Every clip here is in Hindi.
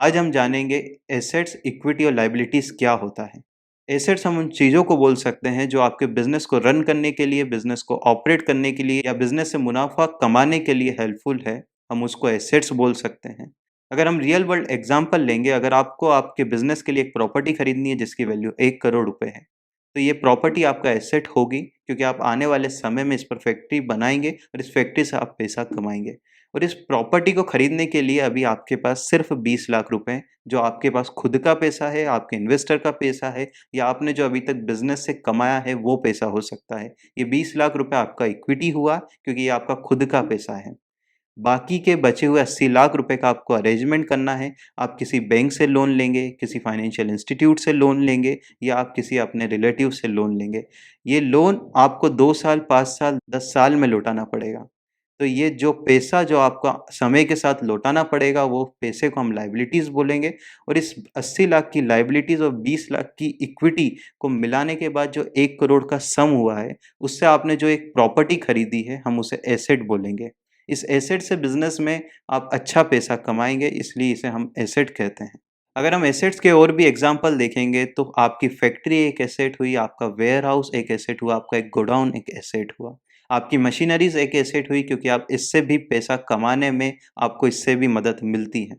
आज हम जानेंगे एसेट्स, इक्विटी और लायबिलिटीज़ क्या होता है। एसेट्स हम उन चीज़ों को बोल सकते हैं जो आपके बिज़नेस को रन करने के लिए, बिज़नेस को ऑपरेट करने के लिए या बिज़नेस से मुनाफ़ा कमाने के लिए हेल्पफुल है, हम उसको एसेट्स बोल सकते हैं। अगर हम रियल वर्ल्ड एग्ज़ाम्पल लेंगे, अगर आपको आपके बिज़नेस के लिए एक प्रॉपर्टी खरीदनी है जिसकी वैल्यू 1 करोड़ रुपए है, तो ये प्रॉपर्टी आपका एसेट होगी क्योंकि आप आने वाले समय में इस पर फैक्ट्री बनाएँगे और इस फैक्ट्री से आप पैसा कमाएँगे। और इस प्रॉपर्टी को खरीदने के लिए अभी आपके पास सिर्फ 20 लाख रुपए, जो आपके पास खुद का पैसा है, आपके इन्वेस्टर का पैसा है या आपने जो अभी तक बिज़नेस से कमाया है वो पैसा हो सकता है। ये 20 लाख रुपए आपका इक्विटी हुआ क्योंकि ये आपका खुद का पैसा है। बाकी के बचे हुए 80 लाख रुपए का आपको अरेंजमेंट करना है। आप किसी बैंक से लोन लेंगे, किसी फाइनेंशियल इंस्टीट्यूट से लोन लेंगे या आप किसी अपने रिलेटिव से लोन लेंगे। ये लोन आपको 2 साल, 5 साल, 10 साल में लौटाना पड़ेगा। तो ये जो पैसा जो आपका समय के साथ लौटाना पड़ेगा, वो पैसे को हम लायबिलिटीज़ बोलेंगे और इस 80 लाख की लायबिलिटीज़ और 20 लाख की इक्विटी को मिलाने के बाद जो 1 करोड़ का सम हुआ है, उससे आपने जो एक प्रॉपर्टी खरीदी है, हम उसे एसेट बोलेंगे। इस एसेट से बिज़नेस में आप अच्छा पैसा कमाएँगे, इसलिए इसे हम एसेट कहते हैं। अगर हम एसेट्स के और भी एग्ज़ाम्पल देखेंगे, तो आपकी फैक्ट्री एक एसेट हुई, आपका वेयरहाउस एक एसेट हुआ, आपका एक गोडाउन एक एसेट हुआ। आपकी मशीनरीज़ एक एसेट हुई क्योंकि आप इससे भी पैसा कमाने में आपको इससे भी मदद मिलती है।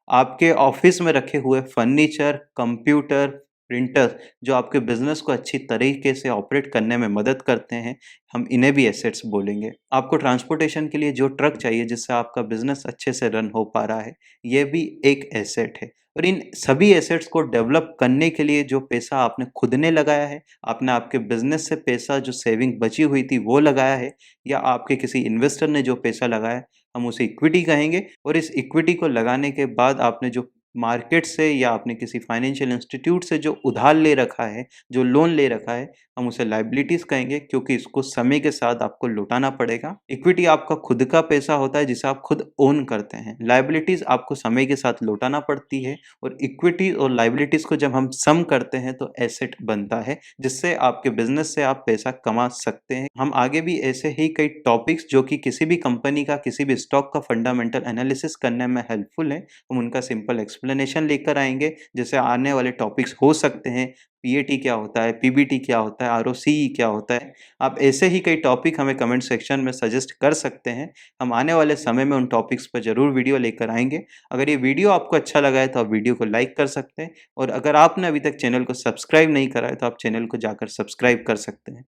आपके ऑफ़िस में रखे हुए फर्नीचर, कंप्यूटर, प्रिंटर जो आपके बिज़नेस को अच्छी तरीके से ऑपरेट करने में मदद करते हैं, हम इन्हें भी एसेट्स बोलेंगे। आपको ट्रांसपोर्टेशन के लिए जो ट्रक चाहिए जिससे आपका बिज़नेस अच्छे से रन हो पा रहा है, ये भी एक एसेट है। और इन सभी एसेट्स को डेवलप करने के लिए जो पैसा आपने खुद ने लगाया है, आपने आपके बिज़नेस से पैसा जो सेविंग बची हुई थी वो लगाया है या आपके किसी इन्वेस्टर ने जो पैसा लगाया है, हम उसे इक्विटी कहेंगे। और इस इक्विटी को लगाने के बाद आपने जो मार्केट से या आपने किसी फाइनेंशियल इंस्टीट्यूट से जो उधार ले रखा है, जो लोन ले रखा है, हम उसे लायबिलिटीज़ कहेंगे क्योंकि इसको समय के साथ आपको लौटाना पड़ेगा। इक्विटी आपका खुद का पैसा होता है जिसे आप खुद ओन करते हैं। लायबिलिटीज़ आपको समय के साथ लौटाना पड़ती है और इक्विटी और लायबिलिटीज़ को जब हम सम करते हैं तो एसेट बनता है, जिससे आपके बिज़नेस से आप पैसा कमा सकते हैं। हम आगे भी ऐसे ही कई टॉपिक्स जो कि किसी भी कंपनी का, किसी भी स्टॉक का फंडामेंटल एनालिसिस करने में हेल्पफुल है, हम उनका सिंपल एक्सप्लेनेशन लेकर आएँगे। जैसे आने वाले टॉपिक्स हो सकते हैं, पीएटी क्या होता है, पीबीटी क्या होता है, आरओसीई क्या होता है। आप ऐसे ही कई टॉपिक हमें कमेंट सेक्शन में सजेस्ट कर सकते हैं। हम आने वाले समय में उन टॉपिक्स पर ज़रूर वीडियो लेकर आएँगे। अगर ये वीडियो आपको अच्छा लगा है तो आप वीडियो को लाइक कर सकते हैं और अगर आपने अभी तक चैनल को सब्सक्राइब नहीं करा है तो आप चैनल को जाकर सब्सक्राइब कर सकते हैं।